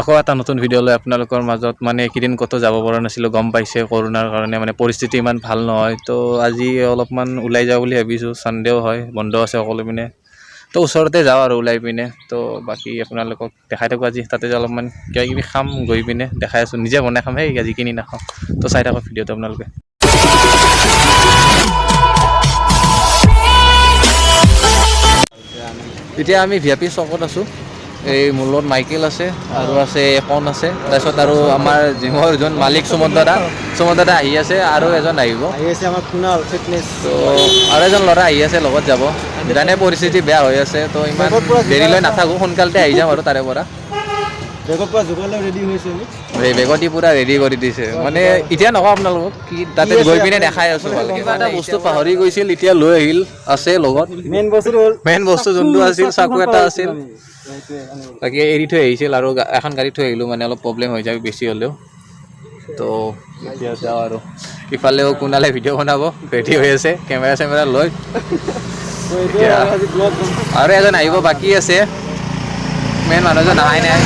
আকৌ এটা নতুন ভিডিঅ' লৈ আপোনালোকৰ মাজত মানে এইকেইদিন ক'তো যাব পৰা নাছিলোঁ, গম পাইছে কৰোণাৰ কাৰণে মানে পৰিস্থিতি ইমান ভাল নহয়। তো আজি অলপমান ওলাই যাওঁ বুলি ভাবিছোঁ, ছানডেও হয়, বন্ধ আছে সকলো পিনে। তো ওচৰতে যাওঁ আৰু ওলাই পিনে। তো বাকী আপোনালোকক দেখাই থাকোঁ আজি তাতে যে অলপমান কিবা কিবি খাম, গৈ পিনে দেখাই আছোঁ, নিজে বনাই খাম, সেই আজি কিনি নাখাওঁ। তো চাই থাকক ভিডিঅ'টো আপোনালোকে। এতিয়া আমি VIP চকত আছোঁ। এই মোৰ লগত মাইকেল আছে আৰু আছে একন আছে, তাৰপিছত আৰু আমাৰ জিমৰ এজন মালিক সুমন দাদা আহি আছে, আৰু এজন আহিব আমাৰ কুনাল ফিটনেছ। তো আৰু এজন ল'ৰা আহি আছে, লগত যাব। জানে পৰিস্থিতি বেয়া হৈ আছে, তো ইমান দেৰিলৈ নাথাকোঁ, সোনকালতে আহি যাম আৰু তাৰে পৰা। বেগত পুৰা ৰেডি কৰি দিছে, মানে এতিয়া নকওঁ আপোনালোকক, কি তাতে গৈ পিনে দেখাই আছোঁ ভালকৈ। এটা বস্তু পাহৰি গৈছিল, এতিয়া লৈ আহিল, আছে লগত। মেইন বস্তু যোনটো আছিল, চাকু এটা আছিল, বাকী এৰি থৈ আহিছিল, আৰু এখন গাড়ী থৈ আহিলোঁ, মানে অলপ প্ৰব্লেম হৈ যায় বেছি হ'লেও। তো এতিয়া যাওঁ আৰু ইফালেও কোনালে ভিডিঅ' বনাব, ৰেডি হৈ আছে কেমেৰা লৈ। আৰু এজন আহিব বাকী আছে, মেইন মানুহজন অহাই নাই।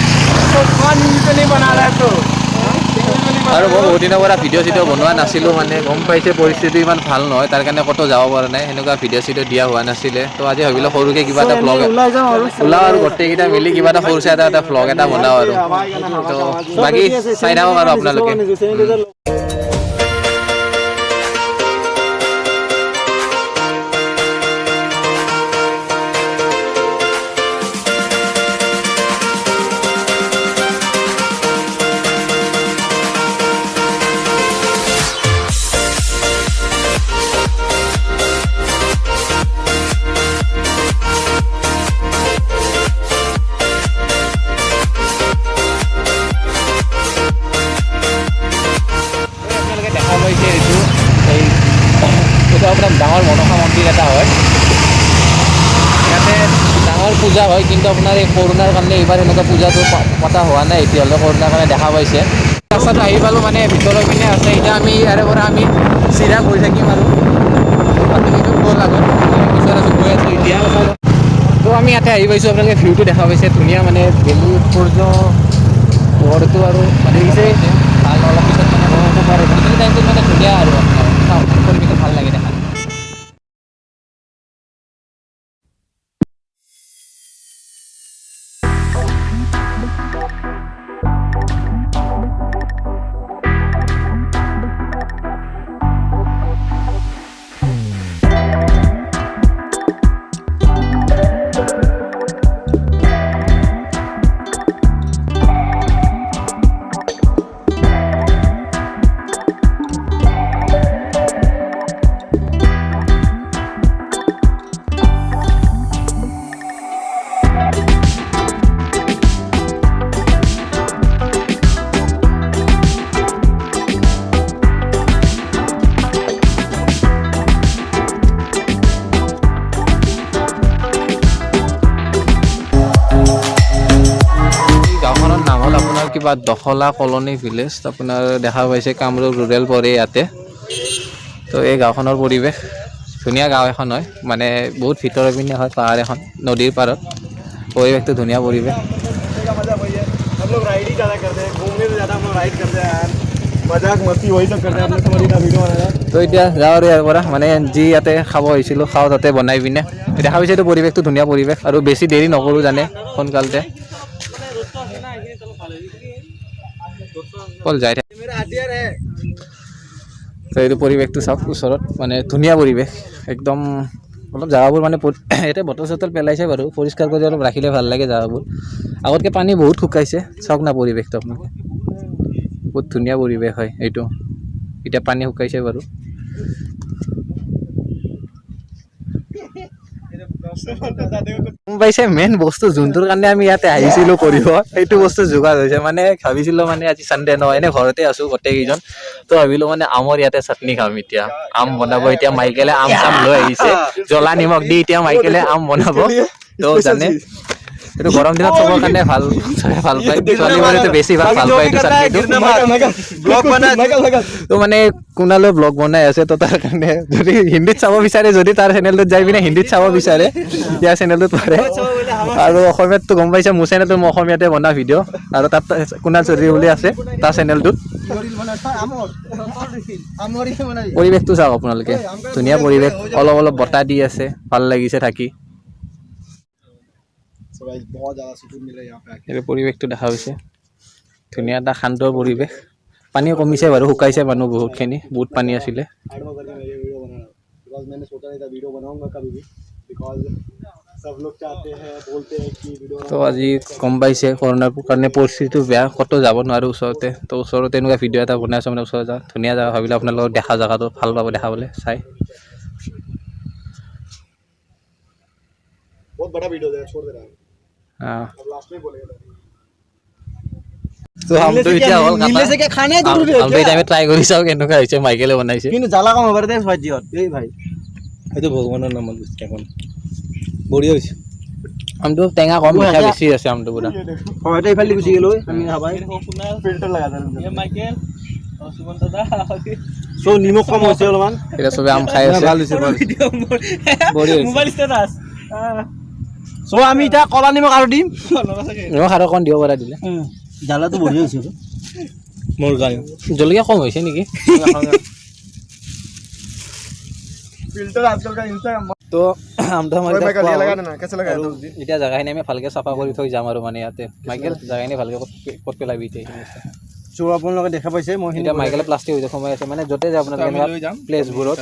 আৰু মই বহুত দিনৰ পৰা ভিডিঅ' চিডিঅ' বনোৱা নাছিলোঁ, মানে গম পাইছে পৰিস্থিতি ইমান ভাল নহয়, তাৰ কাৰণে ক'তো যাব পৰা নাই, সেনেকুৱা ভিডিঅ' চিডিঅ' দিয়া হোৱা নাছিলে। তো আজি ভাবিলোঁ সৰুকৈ কিবা এটা ভ্লগ ওলাওঁ আৰু গোটেইকেইটা মিলি কিবা এটা সৰুছে এটা ভ্লগ এটা বনাওঁ আৰু। তো বাকী চাই থাকক আৰু আপোনালোকে। আপোনাৰ ডাঙৰ মনসা মন্দিৰ এটা হয়, ইয়াতে ডাঙৰ পূজা হয়, কিন্তু আপোনাৰ এই কৰোণাৰ কাৰণে এইবাৰ এনেকুৱা পূজাটো পতা হোৱা নাই এতিয়ালৈ, কৰোণাৰ কাৰণে দেখা পাইছে। ৰাস্তাটো আহি পালোঁ, মানে ভিতৰৰ পিনে আছে। এতিয়া আমি ইয়াৰে পৰা আমি চিধা গৈ থাকিম আৰু গ'ল আগত ওচৰত আছোঁ, গৈ আছোঁ এতিয়া। তো আমি ইয়াতে আহি পাইছোঁ, আপোনালোকে ভিউটো দেখা পাইছে, ধুনীয়া মানে বেলি সূৰ্য পোহৰটো আৰু মানে দেখিছে ভাল, অলপ পিছত মানে বৰষুণ পাৰে, সেইখিনি টাইমটোত মানে ধুনীয়া আৰু পৰিৱেশটো ভাল লাগে দেখা। কিবা দখলা কলনী ভিলেজ, আপোনাৰ দেখা পাইছে কামৰূপ ৰুৰেল পৰে ইয়াতে। তো এই গাঁওখনৰ পৰিৱেশ ধুনীয়া, গাঁও এখন হয়, মানে বহুত ভিতৰৰ পিনে হয়, পাহাৰ এখন নদীৰ পাৰত, পৰিৱেশটো ধুনীয়া পৰিৱেশ। তো এতিয়া যাওঁ আৰু ইয়াৰ পৰা, মানে যি ইয়াতে খাব আহিছিলোঁ খাওঁ, তাতে বনাই পিনে দেখা পাইছে। এইটো পৰিৱেশটো ধুনীয়া পৰিৱেশ, আৰু বেছি দেৰি নকৰোঁ জানে, সোনকালতে যাই থাকে। তো এইটো পৰিৱেশটো চাওক ওচৰত, মানে ধুনীয়া পৰিৱেশ একদম। অলপ জেগাবোৰ মানে ইয়াতে বটল চটল পেলাইছে বাৰু, পৰিষ্কাৰ কৰি অলপ ৰাখিলে ভাল লাগে জেগাবোৰ। আগতকৈ পানী বহুত শুকাইছে, চাওক না পৰিৱেশটো আপোনালোকে, বহুত ধুনীয়া পৰিৱেশ হয় এইটো। এতিয়া পানী শুকাইছে বাৰু। গম পাইছে, মেইন বস্তু যোনটোৰ কাৰণে আমি ইয়াতে আহিছিলোঁ কৰিব, সেইটো বস্তু যোগাৰ হৈছে। মানে ভাবিছিলোঁ মানে আজি চানডে নহয়, এনে ঘৰতে আছোঁ গোটেইকেইজন, তো ভাবিলোঁ মানে আমৰ ইয়াতে চাটনি খাম। এতিয়া আম বনাব, এতিয়া মাইকেলে আম চাম লৈ আহিছে, জ্বলা নিমখ দি এতিয়া মাইকেলে আম বনাব। তো জানে এইটো গৰম দিনত চবৰ কাৰণে ভাল ভাল পায় ছোৱালীবোৰেতো বেছি ভাল পায় এইটো চাটনিটো তো মানে কুণালে ব্লগ বনাই আছে তো তাৰ কাৰণে যদি হিন্দীত চাব বিচাৰে যদি তাৰ চেনেলটোত যাই পিনে হিন্দীত চাব বিচাৰে তেতিয়া চেনেলটোত পাৰে আৰু অসমীয়াততো গম পাইছে মোৰ চেনেলটো মই অসমীয়াতে বনোৱা ভিডিঅ' আৰু তাত কুণাল চৌধুৰী বুলি আছে তাৰ চেনেলটোত পৰিৱেশটো চাওক আপোনালোকে ধুনীয়া পৰিৱেশ অলপ অলপ বতাহ দি আছে ভাল লাগিছে থাকি এই পৰিৱেশটো দেখা হৈছে ধুনীয়া এটা শান্ত পৰিৱেশ পানী কমিছে বাৰু শুকাইছে মানুহ বহুতখিনি বহুত পানী আছিলে তো আজি গম পাইছে কৰোণাৰ কাৰণে পৰিস্থিতিটো বেয়া ক'তো যাব নোৱাৰোঁ ওচৰতে তো ওচৰতে এনেকুৱা ভিডিঅ' এটা বনাই আছোঁ মানে ওচৰত যাওঁ ধুনীয়া জেগা ভাবিলে আপোনালোকক দেখা জেগাটো ভাল পাব দেখাবলৈ চাই बहुत बड़ा वीडियो है छोड़ दे रहा है हाँ अब लास्ट में बोलेगा तो हम तो इतना हॉल नीले से क्या खाने जरूरी है हम तो इतना में ट्राई करी চাও কেনেকুৱা হৈছে মাইকেলে বনাইছে কিন্তু জ্বালা কম হবে দে ভাইজিত এই ভাই এইটো ভগৱানৰ নামত এখন বঢ়িয়া হৈছে আমটো টেঙা কম মিঠা বেছি আছে আমটো পুৰা হয় এটা ইফালে গুচি গেল আমি হাবাই ফিল্টার লাগা দে ये माइकेल और सुमन दादा সো নিমখ কম হৈছে অলপমান এটা সবে আম খাই আছে ভাল হৈছে ভিডিও বঢ়িয়া হৈছে মোবাইল স্ট্যাটাস সো আমি এটা কলা নিমখ আৰু দিম নিমখ আৰু অকণ দিব পৰা দিলে জ্বালাটো বঢ়িয়া হৈছে মোৰ গায় জলকীয়া কম হৈছে নেকি फिल्टर आजकल का इंस्टाग्राम তো আমটো আমাৰ मैं कर लगा देना कैसे लगा আৰু এতিয়া জাগাখিনি আমি ভালকে চাফা কৰি থৈ যাম আৰু মানে ইয়াতে মাইকেল জাগাখিনি ভালকে ক'ত পেলাবি এতিয়া সো আপোনালোকে দেখা পাইছে মই এতিয়া মাইকেলে প্লাষ্টিক হৈ সোমাই আছে মানে য'তে যায় আপোনালোকে এনেকুৱা প্লেচবোৰত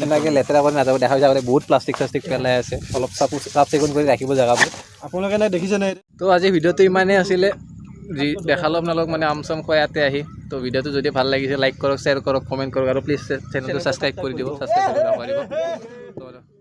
এনেকৈ লেতেৰা কৰি নাযাব দেখা যায় বহুত প্লাষ্টিক চাষ্টিক পেলাই আছে অলপ চাফ চিকুণ কৰি ৰাখিব জেগাবোৰ আপোনালোকে নাই দেখিছে নাই তো আজি ভিডিঅ'টো ইমানেই আছিলে যি দেখালোঁ আপোনালোক মানে আম চাম খোৱা ইয়াতে আহি তো ভিডিঅ'টো যদি ভাল লাগিছে লাইক কৰক শ্বেয়াৰ কৰক কমেণ্ট কৰক আৰু প্লিজ চেনেলটো ছাবস্ক্ৰাইব কৰি দিব ছাবস্ক্ৰাইব কৰিব পাৰিব